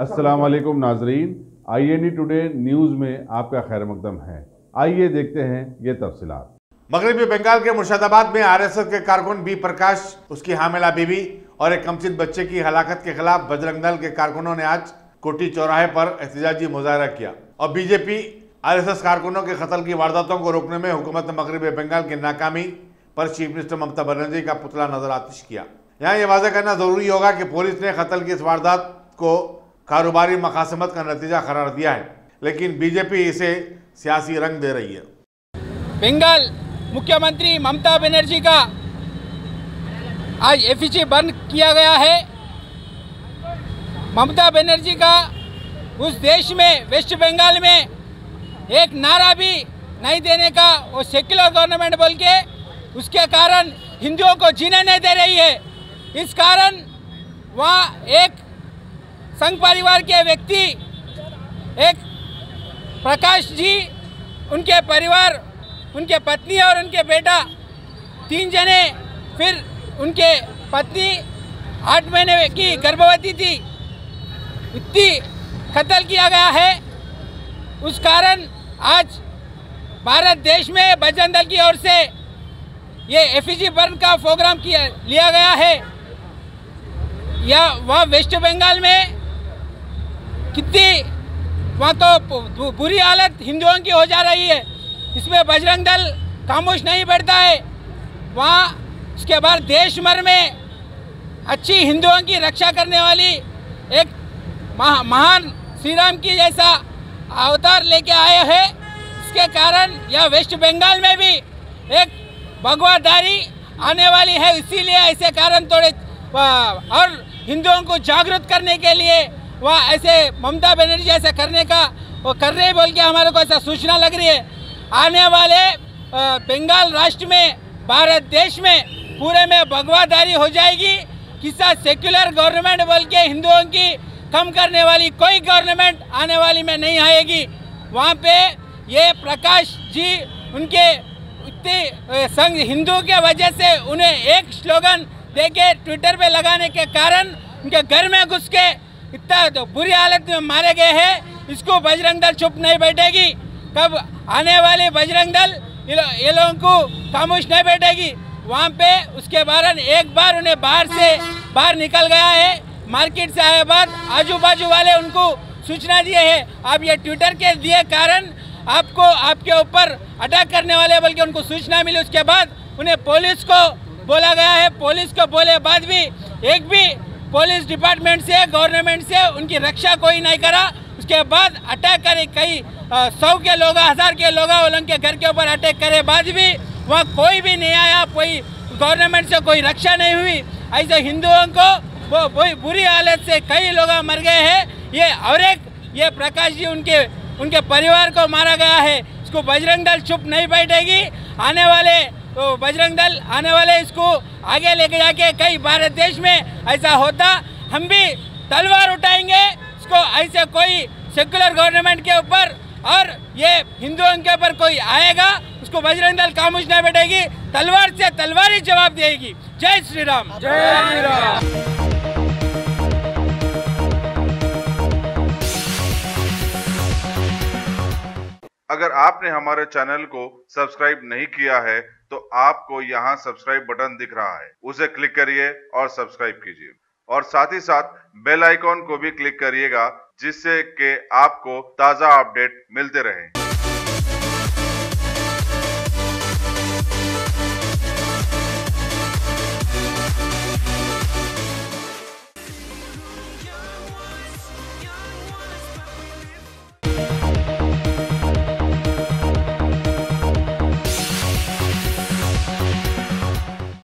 अस्सलाम वालेकुम नाजरीन, INE टुडे न्यूज़ में आपका खैर मकदम है। आइए देखते हैं ये तफसीलात। मगरबी बंगाल के मुर्शिदाबाद में RSS के कारकुन बी प्रकाश, उसकी हामिला बीवी और एक कमसिन बच्चे की हलाकत के खिलाफ बजरंग दल के कारकुनों ने आज कोटी चौराहे पर एहतजाजी मुजाहरा किया और बीजेपी RSS कारकुनों के कत्ल की वारदातों को रोकने में हुकूमत मगरबी बंगाल की नाकामी पर चीफ मिनिस्टर ममता बनर्जी का पुतला नजर आतिश किया। यहाँ ये वाज़ेह करना जरूरी होगा कि पुलिस ने कत्ल की इस वारदात को कारोबारी मकासमत का नतीजा करार दिया है, लेकिन बीजेपी इसे सियासी रंग दे रही है। बंगाल मुख्यमंत्री ममता बनर्जी का आज एफिसी बंद किया गया है। ममता बनर्जी का उस देश में, वेस्ट बंगाल में एक नारा भी नहीं देने का वो सेक्युलर गवर्नमेंट बोल के, उसके कारण हिंदुओं को जीने नहीं दे रही है। इस कारण वहाँ एक संघ परिवार के व्यक्ति, एक प्रकाश जी, उनके परिवार, उनके पत्नी और उनके बेटा 3 जने, फिर उनके पत्नी 8 महीने की गर्भवती थी, इतनी कत्ल किया गया है। उस कारण आज भारत देश में बजरंग दल की ओर से ये एफिसी बंद का प्रोग्राम लिया गया है। या वह वेस्ट बंगाल में कितनी वहाँ तो बुरी हालत हिंदुओं की हो जा रही है, इसमें बजरंग दल खामोश नहीं बैठता है। वहाँ उसके बाद देश भर में अच्छी हिंदुओं की रक्षा करने वाली एक महान श्री राम की जैसा अवतार लेके आए हैं। इसके कारण यह वेस्ट बंगाल में भी एक भगवादारी आने वाली है। इसीलिए ऐसे कारण थोड़े और हिंदुओं को जागरूक करने के लिए वह ऐसे ममता बनर्जी ऐसे करने का वो कर रहे बोल के हमारे को ऐसा सूचना लग रही है। आने वाले बंगाल राष्ट्र में, भारत देश में पूरे में भगवादारी हो जाएगी। किसी सेक्युलर गवर्नमेंट बोल के हिंदुओं की कम करने वाली कोई गवर्नमेंट आने वाली में नहीं आएगी। वहाँ पे ये प्रकाश जी उनके इतने संघ हिंदू के वजह से उन्हें एक स्लोगन देके ट्विटर पे लगाने के कारण उनके घर में घुस के इतना तो बुरी हालत में मारे गए हैं। इसको बजरंग दल चुप नहीं बैठेगी। कब आने वाले बजरंग दल ये लोगों को खामोश नहीं बैठेगी। वहाँ पे उसके बाद एक बार उन्हें बाहर निकल गया है, मार्केट से आए बाद आजू बाजू वाले उनको सूचना दिए है। अब ये ट्विटर के दिए कारण आपको आपके ऊपर अटैक करने वाले बल्कि उनको सूचना मिली, उसके बाद उन्हें पुलिस को बोला गया है। पुलिस को बोले बाद भी एक भी पुलिस डिपार्टमेंट से, गवर्नमेंट से उनकी रक्षा कोई नहीं करा। उसके बाद अटैक करे, कई 100 के लोग, 1000 के लोग उनके घर के ऊपर अटैक करे बाद भी वहाँ कोई भी नहीं आया, कोई गवर्नमेंट से कोई रक्षा नहीं हुई। ऐसे हिंदुओं को वो बुरी हालत से कई लोग मर गए हैं। ये और एक ये प्रकाश जी उनके परिवार को मारा गया है। इसको बजरंग दल चुप नहीं बैठेगी। आने वाले तो बजरंग दल आने वाले इसको आगे लेके जाके कई भारत देश में ऐसा होता हम भी तलवार उठाएंगे। इसको ऐसे कोई सेक्युलर गवर्नमेंट के ऊपर और ये हिंदुओं के ऊपर कोई आएगा, उसको बजरंग दल खामोश नहीं बैठेगी, तलवार से तलवार ही जवाब देगी। जय श्री राम। जय श्री राम। अगर आपने हमारे चैनल को सब्सक्राइब नहीं किया है तो आपको यहाँ सब्सक्राइब बटन दिख रहा है, उसे क्लिक करिए और सब्सक्राइब कीजिए और साथ ही साथ बेल आइकॉन को भी क्लिक करिएगा, जिससे कि आपको ताज़ा अपडेट मिलते रहें।